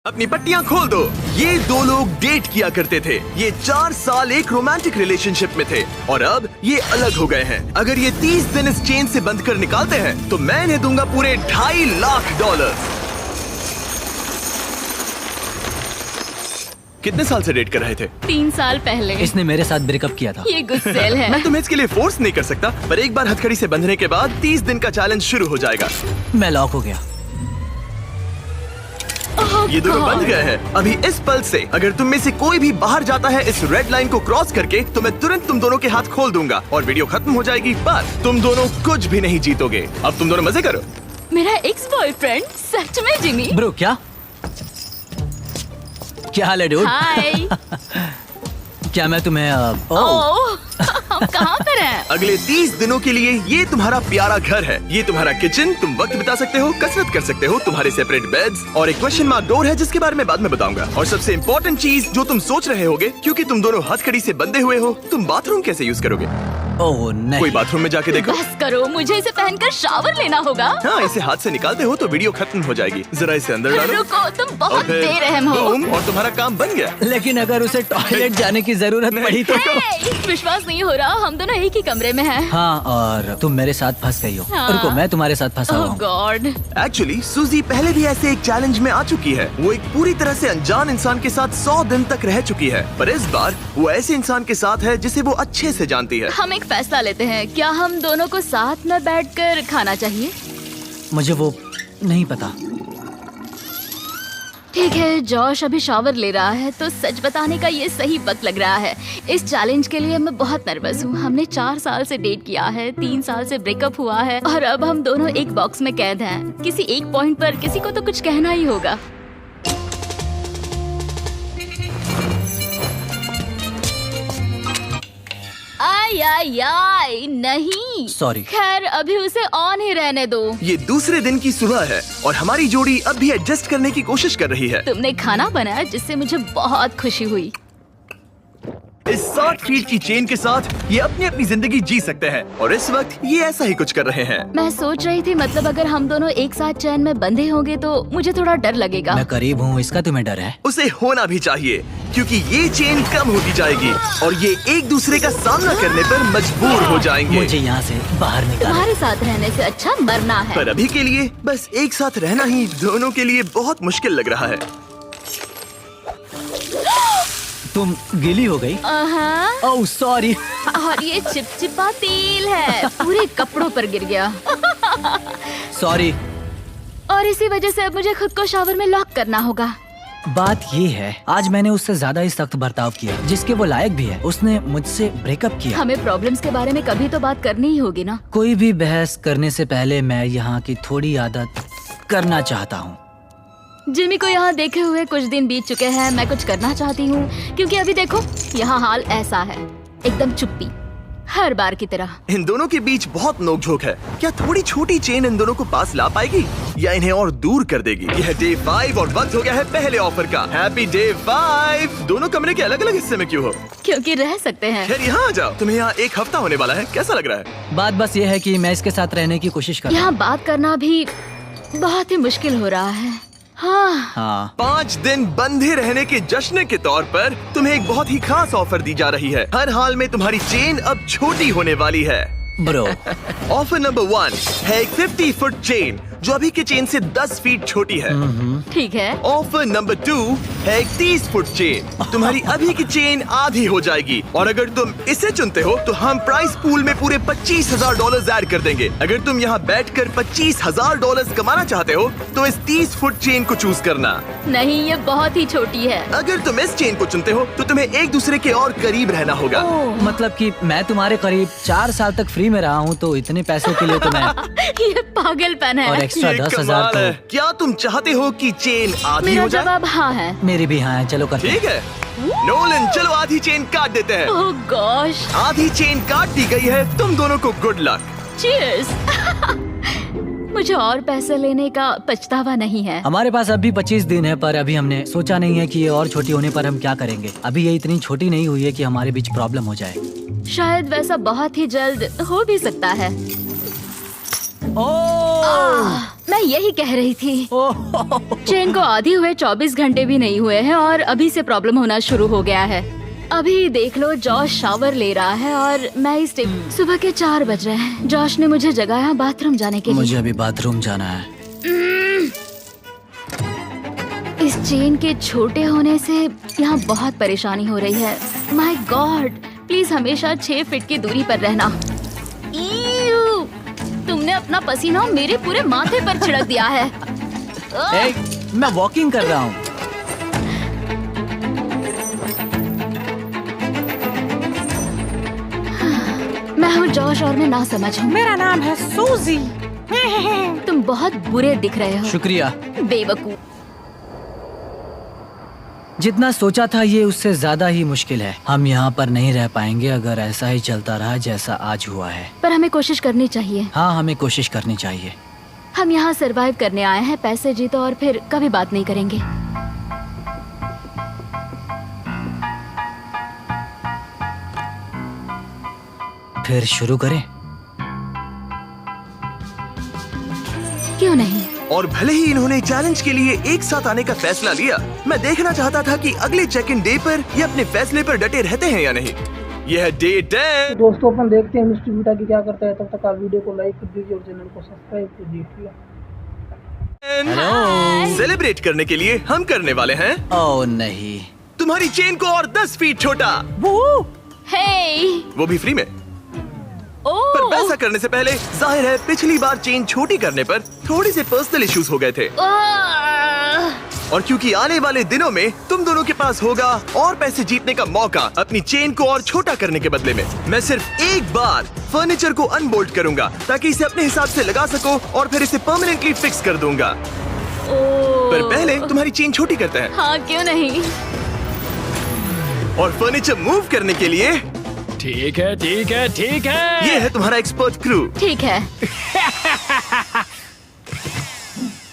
अपनी पट्टियां खोल दो। ये दो लोग डेट किया करते थे। ये 4 साल एक रोमांटिक रिलेशनशिप में थे और अब ये अलग हो गए हैं। अगर ये 30 दिन इस चेन से बंद कर निकालते हैं तो मैं इन्हें दूंगा पूरे $2.5 लाख। कितने साल से डेट कर रहे थे? 3 साल पहले। इसने मेरे साथ ब्रेकअप किया था। ये गुस्सेल है। मैं तुम्हें इसके लिए फोर्स नहीं कर सकता, पर एक बार हथकड़ी से बंधने के बाद 30 दिन का चैलेंज शुरू हो जाएगा। मैं लॉक हो गया। ये दोनों बंध गए हैं। अभी इस पल से अगर तुम में से कोई भी बाहर जाता है इस रेड लाइन को क्रॉस करके, तो मैं तुरंत तुम दोनों के हाथ खोल दूंगा और वीडियो खत्म हो जाएगी। पर तुम दोनों कुछ भी नहीं जीतोगे। अब तुम दोनों मजे करो। मेरा एक्स बॉयफ्रेंड सच में जिमी। ब्रो क्या हाल है डूड? हाय। क्या मैं तुम्हें हम कहाँ पर हैं? अगले 30 दिनों के लिए ये तुम्हारा प्यारा घर है। ये तुम्हारा किचन, तुम वक्त बिता सकते हो, कसरत कर सकते हो, तुम्हारे सेपरेट बेड्स और एक क्वेश्चन मार्क डोर है जिसके बारे में बाद में बताऊंगा। और सबसे इम्पोर्टेंट चीज जो तुम सोच रहे होगे, क्योंकि तुम दोनों हथकड़ी से बंधे हुए हो, तुम बाथरूम कैसे यूज करोगे? ओह नहीं। कोई बाथरूम में जाके देखो। बस करो, मुझे इसे पहनकर शावर लेना होगा। हाँ, इसे हाथ से निकालते हो तो वीडियो खत्म हो जाएगी। जरा इसे अंदर डालो। रुको, तुम बहुत और फिर बेरहम हो। बूम, और तुम्हारा काम बन गया। लेकिन अगर उसे टॉयलेट जाने की जरूरत पड़ी तो? हे, विश्वास नहीं हो रहा, हम दोनों एक ही कमरे में हैं। हाँ, और तुम मेरे साथ फंस गई हो। हाँ। रुको, मैं तुम्हारे साथ फंसा हुआ ओह हूँ। गॉड। एक्चुअली सूजी पहले भी ऐसे एक चैलेंज में आ चुकी है। वो एक पूरी तरह से अनजान इंसान के साथ 100 दिन तक रह चुकी है, पर इस बार वो ऐसे इंसान के साथ है जिसे वो अच्छे से जानती है। हम एक फैसला लेते हैं, क्या हम दोनों को साथ में बैठकर खाना चाहिए? मुझे वो नहीं पता। ठीक है, जॉश अभी शावर ले रहा है तो सच बताने का ये सही वक्त लग रहा है। इस चैलेंज के लिए मैं बहुत नर्वस हूँ। हमने 4 साल से डेट किया है, 3 साल से ब्रेकअप हुआ है और अब हम दोनों एक बॉक्स में कैद हैं। किसी एक पॉइंट पर किसी को तो कुछ कहना ही होगा। आई नहीं। सॉरी। खैर, अभी उसे ऑन ही रहने दो। ये दूसरे दिन की सुबह है और हमारी जोड़ी अब भी एडजस्ट करने की कोशिश कर रही है। तुमने खाना बनाया जिससे मुझे बहुत खुशी हुई। इस 60 फीट की चेन के साथ ये अपनी अपनी जिंदगी जी सकते हैं और इस वक्त ये ऐसा ही कुछ कर रहे हैं। मैं सोच रही थी, मतलब अगर हम दोनों एक साथ चैन में बंधे होंगे तो मुझे थोड़ा डर लगेगा। मैं करीब हूँ, इसका तुम्हें डर है? उसे होना भी चाहिए, क्योंकि ये चेन कम होती जाएगी और ये एक दूसरे का सामना करने पर मजबूर हो जाएंगे। मुझे यहाँ से बाहर निकालो। तुम्हारे साथ रहने से अच्छा मरना है। पर अभी के लिए बस एक साथ रहना ही दोनों के लिए बहुत मुश्किल लग रहा है। तुम गीली हो गई? Oh sorry. और ये चिपचिपा तेल है, पूरे कपड़ों पर गिर गया। सॉरी। और इसी वजह से अब मुझे खुद को शावर में लॉक करना होगा। बात ये है, आज मैंने उससे ज्यादा ही सख्त बर्ताव किया जिसके वो लायक भी है। उसने मुझसे ब्रेकअप किया। हमें प्रॉब्लम्स के बारे में कभी तो बात करनी ही होगी ना। कोई भी बहस करने से पहले मैं यहाँ की थोड़ी आदत करना चाहता हूँ। जिमी को यहाँ देखे हुए कुछ दिन बीत चुके हैं। मैं कुछ करना चाहती हूँ, क्योंकि अभी देखो यहाँ हाल ऐसा है, एकदम चुप्पी, हर बार की तरह। इन दोनों के बीच बहुत नोकझोंक है। क्या थोड़ी छोटी चेन इन दोनों को पास ला पाएगी या इन्हें और दूर कर देगी? यह डे 5 और वक्त हो गया है पहले ऑफर का। Happy day 5। दोनों कमरे के अलग अलग हिस्से में क्यों हो? क्योंकि रह सकते हैं। खैर यहाँ आ जाओ, तुम्हें यहाँ 1 हफ्ता होने वाला है। कैसा लग रहा है? बात बस ये है कि मैं इसके साथ रहने की कोशिश कर रहा यहाँ बात करना भी बहुत ही मुश्किल हो रहा है। हाँ। 5 दिन बंधे रहने के जश्न के तौर पर तुम्हें एक बहुत ही खास ऑफर दी जा रही है। हर हाल में तुम्हारी चेन अब छोटी होने वाली है। ब्रो। ऑफर नंबर 1 है एक 50 फुट चेन जो अभी के चेन से 10 फीट छोटी है। ठीक है। ऑफर नंबर 2 है एक 30 फुट चेन। तुम्हारी अभी की चेन आधी हो जाएगी और अगर तुम इसे चुनते हो तो हम प्राइस पूल में पूरे $25,000 ऐड कर देंगे। अगर तुम यहाँ बैठकर $25,000 कमाना चाहते हो तो इस 30 फुट चेन को चूज करना। नहीं, ये बहुत ही छोटी है। अगर तुम इस चेन को चुनते हो तो तुम्हें एक दूसरे के और करीब रहना होगा। मतलब कि मैं तुम्हारे करीब 4 साल तक फ्री में रहा हूँ, तो इतने पैसों के लिए तो मैं ये पागलपन है। और एक्स्ट्रा ये 10,000 कमाल है। तो। क्या तुम चाहते हो कि चेन आधी मेरा हो जाए? जवाब हाँ है। मेरी भी हाँ है, चलो करते हैं। ठीक है नोलन, चलो आधी चेन काट देते हैं। ओह गॉश। आधी चेन काट दी गई है। तुम दोनों को गुड लक। चीयर्स। मुझे और पैसे लेने का पछतावा नहीं है। हमारे पास अभी 25 दिन है, पर अभी हमने सोचा नहीं है कि ये और छोटी होने पर हम क्या करेंगे। अभी ये इतनी छोटी नहीं हुई है कि हमारे बीच प्रॉब्लम हो जाए। शायद वैसा बहुत ही जल्द हो भी सकता है। ओह मैं यही कह रही थी। चेन को आधी हुए 24 घंटे भी नहीं हुए हैं और अभी से प्रॉब्लम होना शुरू हो गया है। अभी देख लो, जॉश शावर ले रहा है और मैं इस सुबह के 4 बज रहे हैं। जॉश ने मुझे जगाया बाथरूम जाने के लिए। मुझे अभी बाथरूम जाना है। इस चेन के छोटे होने से यहाँ बहुत परेशानी हो रही है। माय गॉड, प्लीज हमेशा 6 फीट की दूरी पर रहना। ईऊ, तुमने अपना पसीना मेरे पूरे माथे पर छिड़क दिया है। मैं वॉकिंग कर रहा हूँ। मैं हूँ जॉश और मैं ना समझ हूँ। मेरा नाम है सूजी। तुम बहुत बुरे दिख रहे हो। शुक्रिया। बेवकूफ। जितना सोचा था ये उससे ज्यादा ही मुश्किल है। हम यहाँ पर नहीं रह पाएंगे अगर ऐसा ही चलता रहा जैसा आज हुआ है। पर हमें कोशिश करनी चाहिए। हाँ, हमें कोशिश करनी चाहिए। हम यहाँ सरवाइव करने आए हैं, पैसे जीतो और फिर कभी बात नहीं करेंगे। फिर शुरू करें? क्यों नहीं? और भले ही इन्होंने चैलेंज के लिए एक साथ आने का फैसला लिया, मैं देखना चाहता था कि अगले चेक इन डे पर ये अपने फैसले पर डटे रहते हैं या नहीं। यह है डे 10। दोस्तों अपन देखते हैं मिस्टर बीटा की क्या करता है। तब तक आप वीडियो को लाइक कर दीजिए और चैनल को सब्सक्राइब कर दीजिए। सेलिब्रेट करने के लिए हम करने वाले हैं ओह नहीं। तुम्हारी चेन को और 10 फीट छोटा, हे, वो भी फ्री में। पर वैसा करने से पहले जाहिर है पिछली बार चेन छोटी करने पर थोड़ी से पर्सनल इश्यूज हो गए थे। और क्योंकि आने वाले दिनों में तुम दोनों के पास होगा और पैसे जीतने का मौका अपनी चेन को और छोटा करने के बदले में, मैं सिर्फ एक बार फर्नीचर को अनबोल्ट करूंगा ताकि इसे अपने हिसाब से लगा सको और फिर इसे परमानेंटली फिक्स कर दूंगा। पर पहले तुम्हारी चेन छोटी करते हैं। हाँ, क्यों नहीं? और फर्नीचर मूव करने के लिए ठीक है ठीक है ठीक है। ये है तुम्हारा एक्सपर्ट क्रू। ठीक है।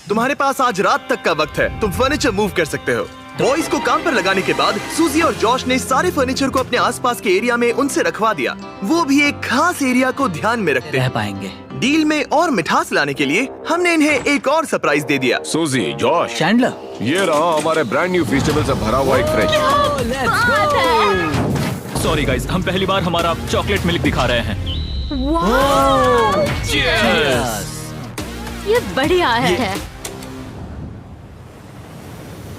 तुम्हारे पास आज रात तक का वक्त है, तुम फर्नीचर मूव कर सकते हो। बॉयज को काम पर लगाने के बाद सूजी और जॉश ने सारे फर्नीचर को अपने आसपास के एरिया में उनसे रखवा दिया। वो भी एक खास एरिया को ध्यान में रखते रह हैं। पाएंगे। डील में और मिठास लाने के लिए हमने इन्हें एक और सरप्राइज दे दिया। सूजी, जॉश, चैंडलर, ये रहा हमारे ब्रांड न्यू वेजिटेबल से भरा हुआ एक फ्रेश। सॉरी गाइस, हम पहली बार हमारा चॉकलेट मिल्क दिखा रहे हैं। ये बढ़िया है।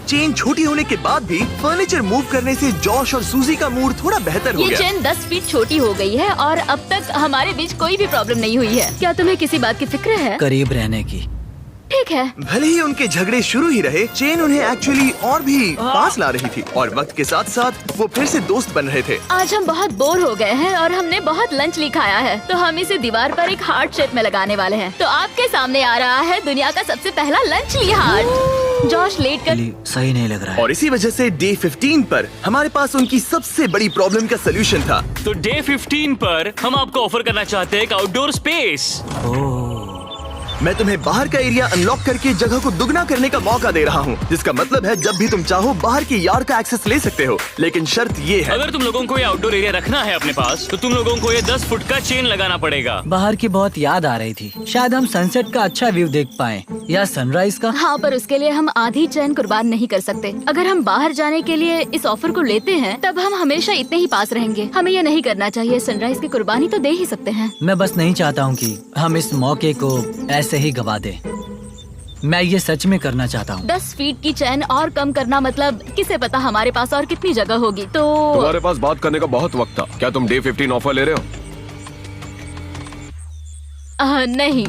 चेन छोटी होने के बाद भी फर्नीचर मूव करने से जॉश और सूजी का मूड थोड़ा बेहतर हो ये गया। चेन 10 फीट छोटी हो गई है और अब तक हमारे बीच कोई भी प्रॉब्लम नहीं हुई है। क्या तुम्हें किसी बात की फिक्र है? करीब रहने की। ठीक है। भले ही उनके झगड़े शुरू ही रहे, चेन उन्हें एक्चुअली और भी पास ला रही थी और वक्त के साथ साथ वो फिर से दोस्त बन रहे थे। आज हम बहुत बोर हो गए हैं और हमने बहुत लंच लिखाया है, तो हम इसे दीवार पर एक हार्ट शेप में लगाने वाले हैं। तो आपके सामने आ रहा है दुनिया का सबसे पहला लंच ली हार्ट। जॉश लेट कर। सही नहीं लग रहा है। और इसी वजह से डे 15 पर हमारे पास उनकी सबसे बड़ी प्रॉब्लम का सोल्यूशन था। तो डे 15 पर हम आपको ऑफर करना चाहते हैं एक आउटडोर स्पेस। मैं तुम्हें बाहर का एरिया अनलॉक करके जगह को दुगना करने का मौका दे रहा हूँ, जिसका मतलब है जब भी तुम चाहो बाहर की यार्ड का एक्सेस ले सकते हो। लेकिन शर्त ये है, अगर तुम लोगों को ये आउटडोर एरिया रखना है अपने पास, तो तुम लोगों को ये 10 फुट का चेन लगाना पड़ेगा। बाहर की बहुत याद आ रही थी। शायद हम सनसेट का अच्छा व्यू देख पाएं या सनराइज का। हाँ, पर उसके लिए हम आधी चैन कुर्बान नहीं कर सकते। अगर हम बाहर जाने के लिए इस ऑफर को लेते हैं, तब हम हमेशा इतने ही पास रहेंगे। हमें ये नहीं करना चाहिए। सनराइज की कुर्बानी तो दे ही सकते हैं। मैं बस नहीं चाहता हूँ कि हम इस मौके को ऐसे ही गवा दें। मैं ये सच में करना चाहता हूँ। 10 फीट की चैन और कम करना मतलब किसे पता हमारे पास और कितनी जगह होगी। तो तुम्हारे पास बात करने का बहुत वक्त था। क्या तुम डे 15 ऑफर ले रहे हो? नहीं।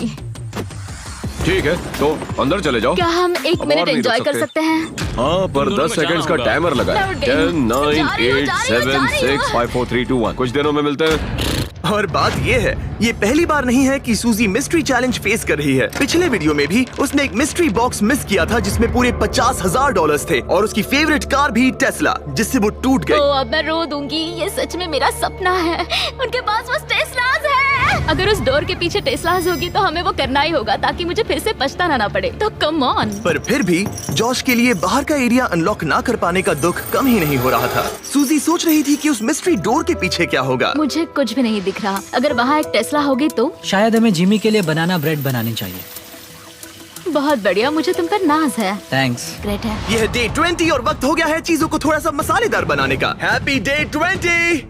ठीक है, तो अंदर चले जाओ। क्या हम एक अब मिनट और नहीं एंजॉय रुक कर सकते। सकते हैं? हाँ, पर दोनों 10 को जाना सेकंड्स का होगा। टाइमर लगा है। मैं उठ गई 10, हूँ। 9, जा रही हूँ, 8, जा रही हूँ, 7, जा रही 6, हूँ। 5, 4, 3, 2, 1। कुछ दिनों में मिलते हैं। और बात ये है, ये पहली बार नहीं है कि सूजी मिस्ट्री चैलेंज फेस कर रही है। पिछले वीडियो में भी उसने एक मिस्ट्री बॉक्स मिस किया था जिसमें पूरे $50,000 थे और उसकी फेवरेट कार भी टेस्ला, जिससे वो टूट गई। तो अब मैं रो दूंगी। ये सच में मेरा सपना है। उनके पास बस टेस्लास है। अगर उस डोर के पीछे टेस्लास होगी तो हमें वो करना ही होगा ताकि मुझे फिर से पछताना ना पड़े। तो कम ऑन। पर फिर भी जॉश के लिए बाहर का एरिया अनलॉक ना कर पाने का दुख कम ही नहीं हो रहा था। सूजी सोच रही थी कि उस मिस्ट्री डोर के पीछे क्या होगा। मुझे कुछ भी नहीं दिख रहा। अगर वहाँ एक टेस्ला होगी तो शायद हमें जिमी के लिए बनाना ब्रेड बनानी चाहिए। बहुत बढ़िया, मुझे तुम पर नाज है। थैंक्स। ग्रेट है। यह डे 20 और वक्त हो गया है चीजों को थोड़ा सा मसालेदार बनाने का। Happy day 20।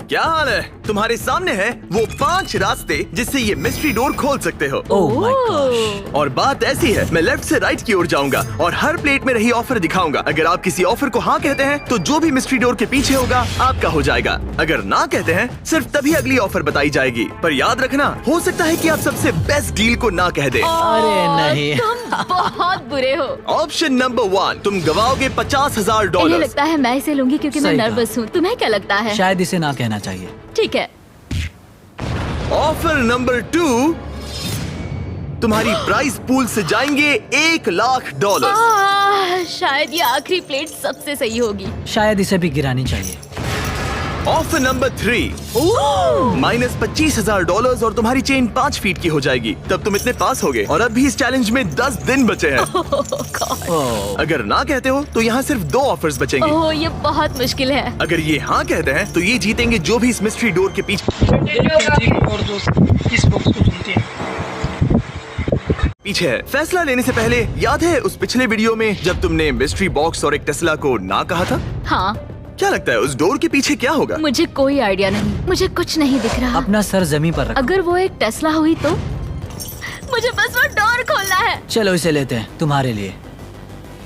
क्या हाल है? तुम्हारे सामने है वो 5 रास्ते जिससे ये मिस्ट्री डोर खोल सकते हो। Oh my gosh. और बात ऐसी है, मैं लेफ्ट से राइट की ओर जाऊंगा और हर प्लेट में रही ऑफर दिखाऊंगा। अगर आप किसी ऑफर को हाँ कहते हैं तो जो भी मिस्ट्री डोर के पीछे होगा आपका हो जाएगा। अगर ना कहते हैं सिर्फ तभी अगली ऑफर बताई जाएगी। पर याद रखना, हो सकता है कि आप सबसे बेस्ट डील को ना कह दे। अरे नहीं। तुम बहुत बुरे हो। ऑप्शन नंबर 1, तुम गवाओगे $50,000। इन्हें लगता है मैं इसे लूंगी क्योंकि मैं सही कहा। नर्वस हूँ। तुम्हें क्या लगता है? शायद इसे ना कहना चाहिए। ठीक है। ऑफर नंबर 2, तुम्हारी प्राइस पूल से जाएंगे $1,00,000। शायद ये आखिरी प्लेट सबसे सही होगी। शायद इसे भी गिरानी चाहिए। ऑफर नंबर 3, माइनस $25,000 और तुम्हारी चेन 5 फीट की हो जाएगी। तब तुम इतने पास होगे और अब भी इस चैलेंज में 10 दिन बचे हैं। ओह अगर ना कहते हो तो यहाँ सिर्फ 2 ऑफर्स बचेंगे। ओह, ये बहुत मुश्किल है। अगर ये हाँ कहते हैं तो ये जीतेंगे जो भी इस मिस्ट्री डोर के और दोस्त इस बॉक्स को चुनते हैं। पीछे है। फैसला लेने से पहले याद है उस पिछले वीडियो में जब तुमने मिस्ट्री बॉक्स और एक टेस्ला को ना कहा था? हाँ, क्या लगता है उस डोर के पीछे क्या होगा? मुझे कोई आइडिया नहीं। मुझे कुछ नहीं दिख रहा। अपना सर जमीन पर रखो। अगर वो एक टेस्ला हुई तो मुझे बस वो डोर खोलना है। चलो इसे लेते हैं तुम्हारे लिए।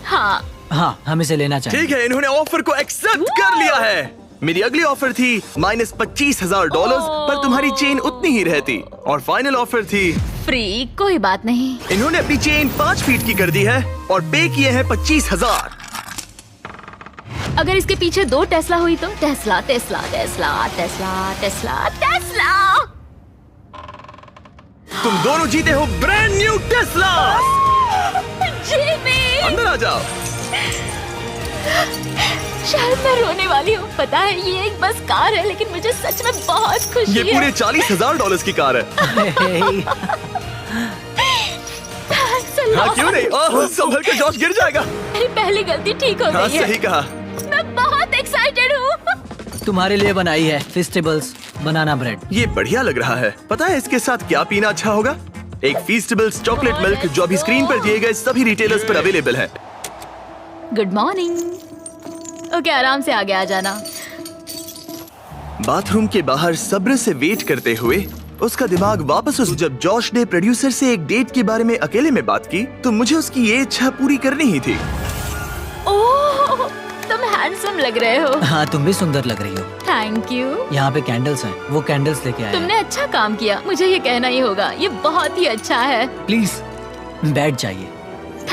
हाँ, हाँ हम इसे लेना चाहिए। ठीक है, इन्होंने ऑफर को एक्सेप्ट कर लिया है। मेरी अगली ऑफर थी माइनस $25,000 पर तुम्हारी चेन उतनी ही रहती। और फाइनल ऑफर थी, फ्री। कोई बात नहीं। इन्होंने अपनी चेन 5 फीट की कर दी है और पे किए हैं 25,000। अगर इसके पीछे 2 टेस्ला हुई तो Tesla Tesla Tesla Tesla Tesla Tesla. तुम दोनों जीते हो ब्रांड न्यू टेस्ला। जिमी, अंदर आ जाओ। शायद मैं रोने वाली हूँ। पता है ये एक बस कार है लेकिन मुझे सच में बहुत खुशी ये है। पूरे $40,000 की कार है। Thanks a हाँ lot। क्यों नहीं? ओह, संभल के, जॉश गिर जाएगा। मेरी पहली गलती ठीक हो हाँ गई है। सही कहा। मैं बहुत एक्साइटेड हूँ। तुम्हारे लिए बनाई है फेस्टिवल्स बनाना ब्रेड। ये बढ़िया लग रहा है। पता है इसके साथ क्या पीना अच्छा होगा? एक फीस्टेबल्स चॉकलेट मिल्क जो अभी स्क्रीन पर दिए गए सभी रिटेलर्स पर अवेलेबल है। Good morning. ओके, आराम से आगे आ जाना। बाथरूम के बाहर सब्र से वेट करते हुए उसका दिमाग वापस जब जॉश ने प्रोड्यूसर से एक डेट के बारे में अकेले में बात की तो मुझे उसकी ये इच्छा पूरी करनी ही थी। ओह, तुम हैंडसम लग रहे हो। हाँ तुम भी सुंदर लग रही हो। Thank you. यहाँ पे कैंडल्स हैं, वो कैंडल्स लेके आए हैं। तुमने अच्छा काम किया, मुझे ये कहना ही होगा। ये बहुत ही अच्छा है। प्लीज बैठ जाइए।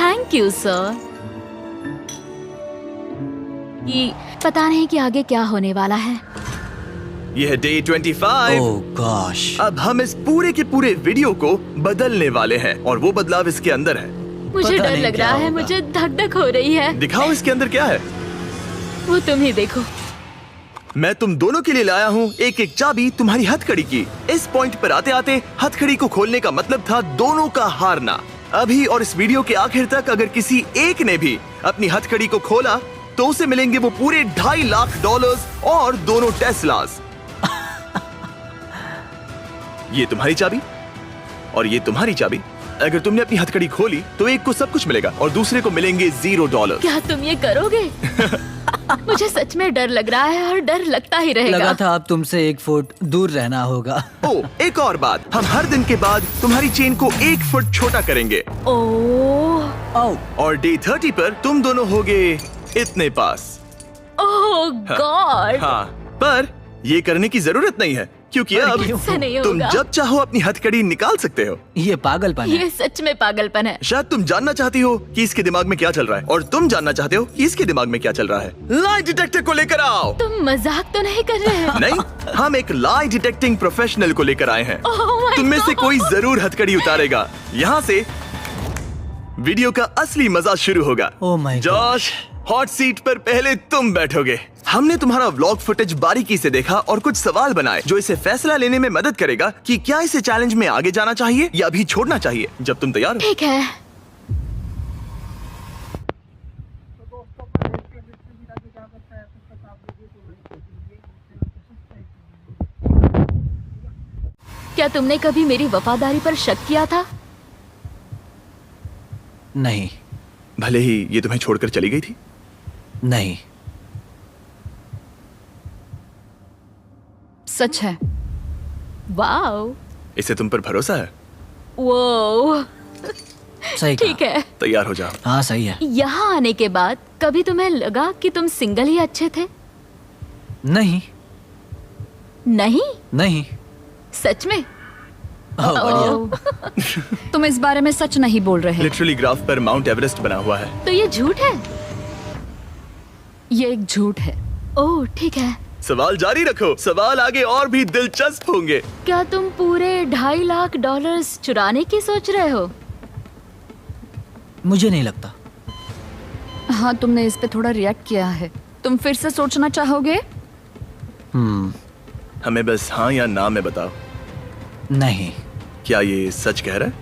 Thank you sir. ये पता नहीं कि आगे क्या होने वाला है। यह डे 25। ओह गॉश। अब हम इस पूरे के पूरे वीडियो को बदलने वाले हैं और वो बदलाव इसके अंदर है। मुझे पता डर नहीं लग क्या रहा है, होगा। मुझे धक धक हो रही है। दिखाओ इसके अंदर क्या है। वो तुम ही देखो। मैं तुम दोनों के लिए लाया हूँ एक एक चाबी तुम्हारी हथकड़ी की। इस पॉइंट पर आते आते हथकड़ी को खोलने का मतलब था दोनों का हारना। अभी और इस वीडियो के आखिर तक अगर किसी एक ने भी अपनी हथकड़ी को खोला तो उसे मिलेंगे वो पूरे $2.5 और दोनों टेस्लास। ये तुम्हारी चाबी और ये तुम्हारी चाबी। अगर तुमने अपनी हथकड़ी खोली तो एक को सब कुछ मिलेगा और दूसरे को मिलेंगे $0। क्या तुम ये करोगे? मुझे सच में डर लग रहा है और डर लगता ही रहेगा। लगा था अब तुमसे 1 फुट दूर रहना होगा। ओ, एक और बात, हम हर दिन के बाद तुम्हारी चेन को 1 फुट छोटा करेंगे ओह और डे 30 पर तुम दोनों होगे इतने पास। ओह गॉड। हाँ, पर ये करने की जरूरत नहीं है क्योंकि अब क्यों? ऐसा नहीं तुम होगा। जब चाहो अपनी हथकड़ी निकाल सकते हो। ये पागलपन है। ये सच में पागलपन है। शायद तुम जानना चाहती हो कि इसके दिमाग में क्या चल रहा है और तुम जानना चाहते हो कि इसके दिमाग में क्या चल रहा है। लाई डिटेक्टर को लेकर आओ। तुम मजाक तो नहीं कर रहे हो? नहीं, हम एक लाई डिटेक्टिंग प्रोफेशनल को लेकर आए हैं। Oh my तुम में से God! कोई जरूर हथकड़ी उतारेगा। यहाँ से वीडियो का असली मजा शुरू होगा। Oh my God! Josh, hot seat पर पहले तुम बैठोगे। हमने तुम्हारा व्लॉग फुटेज बारीकी से देखा और कुछ सवाल बनाए जो इसे फैसला लेने में मदद करेगा कि क्या इसे चैलेंज में आगे जाना चाहिए या अभी छोड़ना चाहिए। जब तुम तैयार हो ठीक है। तो दोस्तों को देखते हैं मिस्टर बीट आगे क्या करता है। तब तक आप वीडियो को लाइक कर दीजिए, चैनल को सब्सक्राइब कर दीजिए। क्या तुमने कभी मेरी वफादारी पर शक किया था? नहीं। भले ही ये तुम्हें छोड़कर चली गई थी। नहीं। सच है। वाओ, इसे तुम पर भरोसा है? वो सही कहा। ठीक है। तैयार हो जाओ। हाँ सही है। यहाँ आने के बाद कभी तुम्हें लगा कि तुम सिंगल ही अच्छे थे? नहीं। नहीं, नहीं। सच में? ओह, बढ़िया। ओह, तुम इस बारे में सच नहीं बोल रहे। लिटरली ग्राफ पर माउंट एवरेस्ट बना हुआ है। तो ये झूठ है? ये एक झूठ है। ओह ठीक है। सवाल जारी रखो, सवाल आगे और भी दिलचस्प होंगे। क्या तुम पूरे $2.5 लाख चुराने की सोच रहे हो? मुझे नहीं लगता। हाँ, तुमने इस पे थोड़ा रिएक्ट किया है। तुम फिर से सोचना चाहोगे? हमें बस हाँ या ना में बताओ। नहीं। क्या ये सच कह रहा है?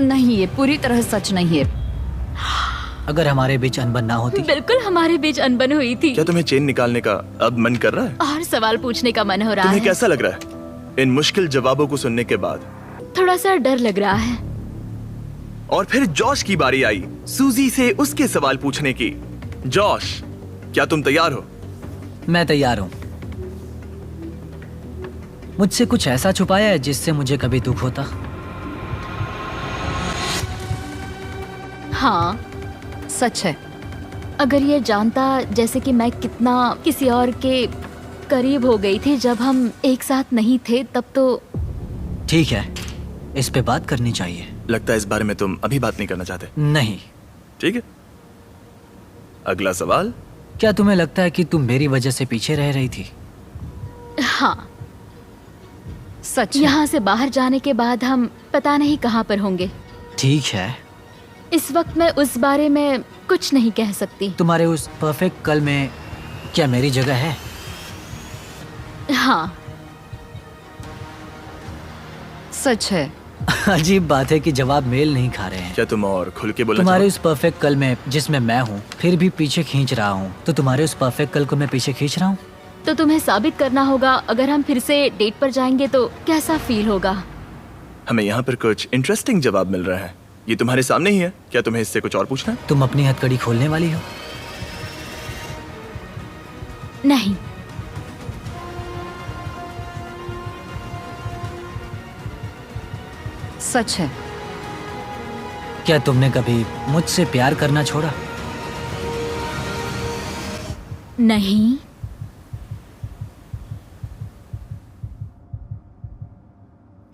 नहीं, ये पूरी तरह सच नहीं है। अगर हमारे बीच अनबन ना होती। बिल्कुल हमारे बीच अनबन हुई थी। क्या तुम्हें चेन निकालने का अब मन कर रहा है? और सवाल पूछने का मन हो रहा तुम्हें है। कैसा लग रहा है इन मुश्किल जवाबों को सुनने के बाद? थोड़ा सा डर लग रहा है। और फिर जॉश की बारी आई सूजी से उसके सवाल पूछने की। जॉश, क्या तुम तैयार हो? मैं तैयार हूँ। मुझसे कुछ ऐसा छुपाया है जिससे मुझे कभी दुख होता? हाँ, सच है। अगर ये जानता जैसे कि मैं कितना किसी और के करीब हो गई थी जब हम एक साथ नहीं थे, तब तो। ठीक है, इस पे बात करनी चाहिए। लगता है इस बारे में तुम अभी बात नहीं करना चाहते। नहीं। ठीक है, अगला सवाल। क्या तुम्हें लगता है कि तुम मेरी वजह से पीछे रह रही थी? हाँ, सच है। यहाँ से बाहर जाने के बाद हम पता नहीं कहाँ पर होंगे। ठीक है। इस वक्त मैं उस बारे में कुछ नहीं कह सकती। तुम्हारे उस परफेक्ट कल में क्या मेरी जगह है? हाँ, सच है। अजीब बात है कि जवाब मेल नहीं खा रहे हैं। क्या तुम और खुल के बोलना तुम्हारे चाहो? उस परफेक्ट कल में जिसमें मैं हूँ फिर भी पीछे खींच रहा हूँ, तो तुम्हारे उस परफेक्ट कल को मैं पीछे खींच रहा हूँ। तो तुम्हें साबित करना होगा। अगर हम फिर से डेट पर जाएंगे तो कैसा फील होगा? हमें यहाँ पर कुछ इंटरेस्टिंग जवाब मिल रहा है। ये तुम्हारे सामने ही है। क्या तुम्हें इससे कुछ और पूछना है? तुम अपनी हथकड़ी खोलने वाली हो? नहीं। सच है। क्या तुमने कभी मुझसे प्यार करना छोड़ा? नहीं।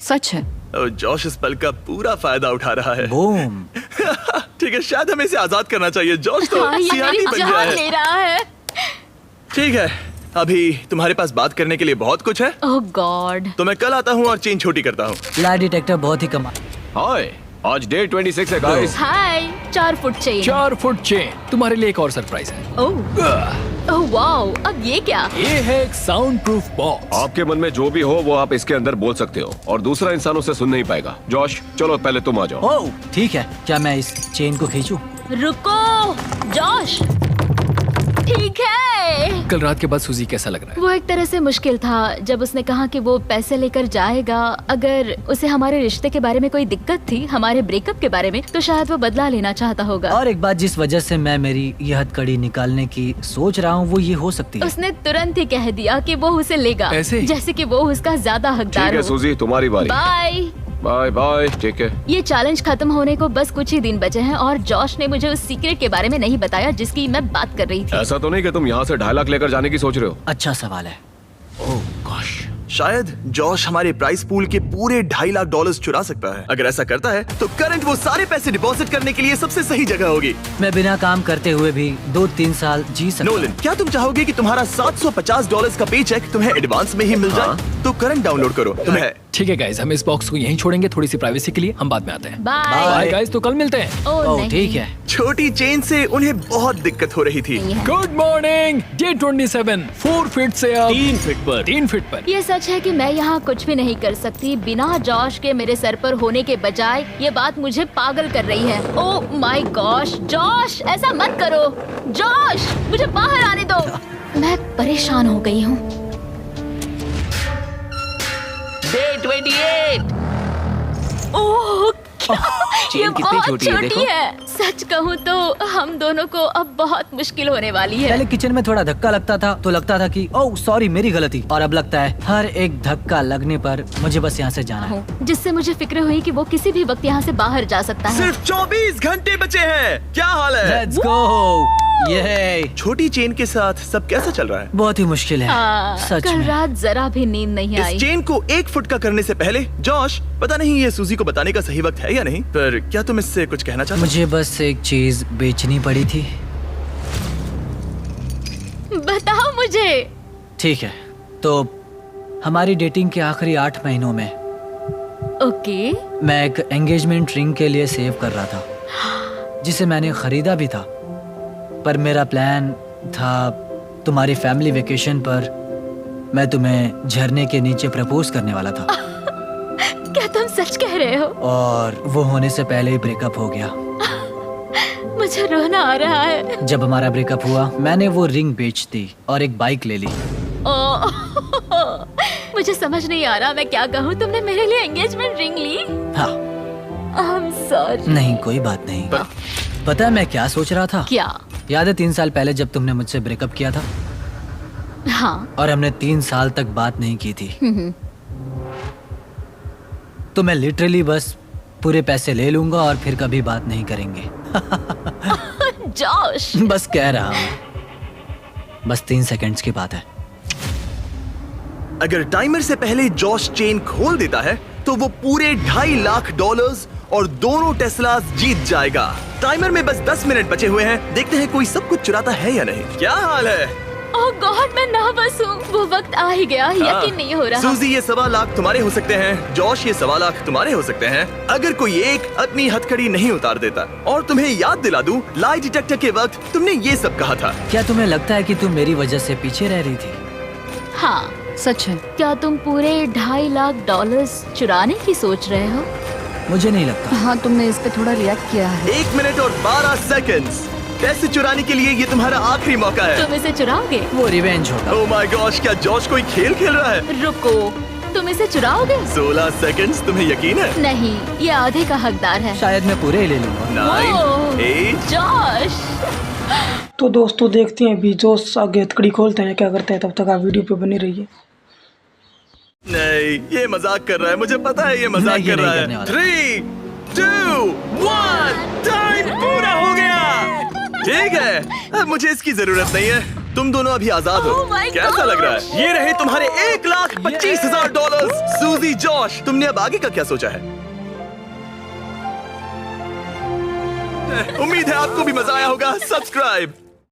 सच है। और जॉश इस पल का पूरा फायदा उठा रहा है। बूम। ठीक है, शायद हमें इसे आजाद करना चाहिए। जॉश तो हाँ, ये मेरी सीआईडी बन गया जान है। ले रहा है। ठीक है, अभी तुम्हारे पास बात करने के लिए बहुत कुछ है, ओह गॉड। तो मैं कल आता हूँ और चेन छोटी करता हूँ। लाई डिटेक्टर बहुत ही कमाल। हाय, आज डे 26 है गाइस। हाय, 4 फुट चेन। 4 foot chain. तुम्हारे लिए एक और सरप्राइज है। ओह वाओ, अब ये क्या? ये है एक साउंड प्रूफ बॉक्स। आपके मन में जो भी हो वो आप इसके अंदर बोल सकते हो और दूसरा इंसान उसे सुन नहीं पाएगा। जॉश, चलो पहले तुम आ जाओ। ओह ठीक है, क्या मैं इस चेन को खींचूं? रुको जॉश, ठीक है। कल रात के बाद सूजी कैसा लग रहा है? वो एक तरह से मुश्किल था जब उसने कहा कि वो पैसे लेकर जाएगा। अगर उसे हमारे रिश्ते के बारे में कोई दिक्कत थी, हमारे ब्रेकअप के बारे में, तो शायद वो बदला लेना चाहता होगा। और एक बात जिस वजह से मैं मेरी यह हथकड़ी निकालने की सोच रहा हूँ वो ये हो सकती है। उसने तुरंत ही कह दिया कि वो उसे लेगा, ऐसे ही? जैसे कि वो उसका ज्यादा ठीक हकदार है हो। सूजी, तुम्हारी बारी। बाय। Bye bye. ठीक है। ये चैलेंज खत्म होने को बस कुछ ही दिन बचे हैं और जॉश ने मुझे उस सीक्रेट के बारे में नहीं बताया जिसकी मैं बात कर रही थी। ऐसा तो नहीं कि तुम यहाँ से 2.5 लाख लेकर जाने की सोच रहे हो? अच्छा सवाल है। ओह गॉश। शायद जॉश हमारे प्राइस पूल के पूरे $2.5 लाख चुरा सकता है। अगर ऐसा करता है तो करंट वो सारे पैसे डिपॉजिट करने के लिए सबसे सही जगह होगी। मैं बिना काम करते हुए भी 2-3 साल जी सकता हूँ। नोलन, क्या तुम चाहोगे कि तुम्हारा $750 का पे चेक तुम्हें एडवांस में ही मिल जाए? तो करंट डाउनलोड करो। तुम्हें ठीक है गाइस, हम इस बॉक्स को यहीं छोड़ेंगे थोड़ी सी प्राइवेसी के लिए। हम बाद में आते हैं। बाय। बाय गाइस, तो कल मिलते हैं। ओह ओह नहीं। ठीक है। छोटी चेन से उन्हें बहुत दिक्कत हो रही थी। Good morning. डे 27 4 फीट से अब 3 फीट पर। 3 फीट पर। ये सच है कि मैं यहाँ कुछ भी नहीं कर सकती बिना जॉश के मेरे सर पर होने के बजाय। ये बात मुझे पागल कर रही है। ओह माय गॉश, जॉश ऐसा मत करो। जॉश, मुझे बाहर आने दो। मैं परेशान हो गई हूँ। डे 28। ओह ये बहुत छोटी है। सच कहूँ तो हम दोनों को अब बहुत मुश्किल होने वाली है। पहले किचन में थोड़ा धक्का लगता था तो लगता था कि ओह सॉरी मेरी गलती, और अब लगता है हर एक धक्का लगने पर मुझे बस यहाँ से जाना है। जिससे मुझे फिक्र हुई कि वो किसी भी वक्त यहाँ से बाहर जा सकता है। सिर्फ 24 घंटे बचे हैं। क्या हाल है? Let's go. ये छोटी चेन के साथ सब कैसा चल रहा है? बहुत ही मुश्किल है सच कल में। रात जरा भी नींद नहीं आई। इस चेन को 1 फुट का करने से पहले जॉश, पता नहीं ये सूजी को बताने का सही वक्त है या नहीं, पर क्या तुम इससे कुछ कहना चाहते हो? मुझे बस एक चीज बेचनी पड़ी थी। बताओ मुझे। ठीक है, तो हमारी डेटिंग के आखिरी 8 महीनों में ओके। मैं एक एंगेजमेंट रिंग के लिए सेव कर रहा था, जिसे मैंने खरीदा भी था। पर मेरा प्लान था तुम्हारी फैमिली वेकेशन पर मैं तुम्हें झरने के नीचे प्रपोज करने वाला था। क्या तुम सच कह रहे हो? और वो होने से पहले ही ब्रेकअप हो गया। मुझे रोना आ रहा है। जब हमारा ब्रेकअप हुआ मैंने वो रिंग बेच दी और एक बाइक ले ली। मुझे समझ नहीं आ रहा मैं क्या कहूँ। तुमने मेरे लिए एंगेजमेंट रिंग ली? हाँ। I'm sorry। नहीं कोई बात नहीं। पता है मैं क्या सोच रहा था? क्या? याद है 3 साल पहले जब तुमने मुझसे ब्रेकअप किया था हाँ। और हमने 3 साल तक बात नहीं की थी, तो मैं लिटरली बस पूरे पैसे ले लूंगा और फिर कभी बात नहीं करेंगे। जॉश। बस कह रहा हूँ, बस 3 सेकंड्स की बात है। अगर टाइमर से पहले जॉश चेन खोल देता है तो वो पूरे $2.5 लाख और दोनों टेस्लास जीत जाएगा। टाइमर में बस 10 मिनट बचे हुए हैं। देखते हैं कोई सब कुछ चुराता है या नहीं। क्या हाल है? ओह गॉड, मैं नर्वस हूँ। वो वक्त आ ही गया, यकीन नहीं हो रहा। सूजी ये $1.25 लाख तुम्हारे हो सकते हैं। जॉश ये $1.25 लाख तुम्हारे हो सकते हैं अगर कोई एक अपनी हथकड़ी नहीं उतार देता। और तुम्हें याद दिला दूं, लाई डिटेक्टर के वक्त तुमने ये सब कहा था। क्या तुम्हें लगता है कि तुम मेरी वजह से पीछे रह रही थी? हाँ सच है। क्या तुम पूरे $2.5 लाख चुराने की सोच रहे हो? मुझे नहीं लगता। हाँ तुमने इस पे थोड़ा रिएक्ट किया है। 1 मिनट और 12 सेकंड्स। पैसे चुराने के लिए ये तुम्हारा आखिरी मौका है। तुम इसे चुराओगे? वो रिवेंज होगा। ओह माय गॉश, क्या जॉश कोई खेल खेल रहा है? रुको, तुम इसे चुराओगे? 16 सेकंड्स। तुम्हें यकीन है? नहीं, ये आधे का हकदार है। शायद मैं पूरे ही ले लूंगा। 9, 8। जॉश। तो दोस्तों देखते हैं अभी जोश आगे हथकड़ी खोलते हैं क्या करते हैं। तब तक आप वीडियो पे बनी रहिए। नहीं, ये मजाक कर रहा है। मुझे पता है ये मजाक नहीं, ये कर रहा नहीं है। करने वाला। 3, 2, 1। टाइम पूरा हो गया। ठीक है, अब मुझे इसकी जरूरत नहीं है। तुम दोनों अभी आजाद हो। Oh my कैसा लग रहा gosh! है? ये रहे तुम्हारे $1,25,000। सूजी, जॉश, तुमने अब आगे का क्या सोचा है? उम्मीद है आपको भी मजा आया होगा। सब्सक्राइब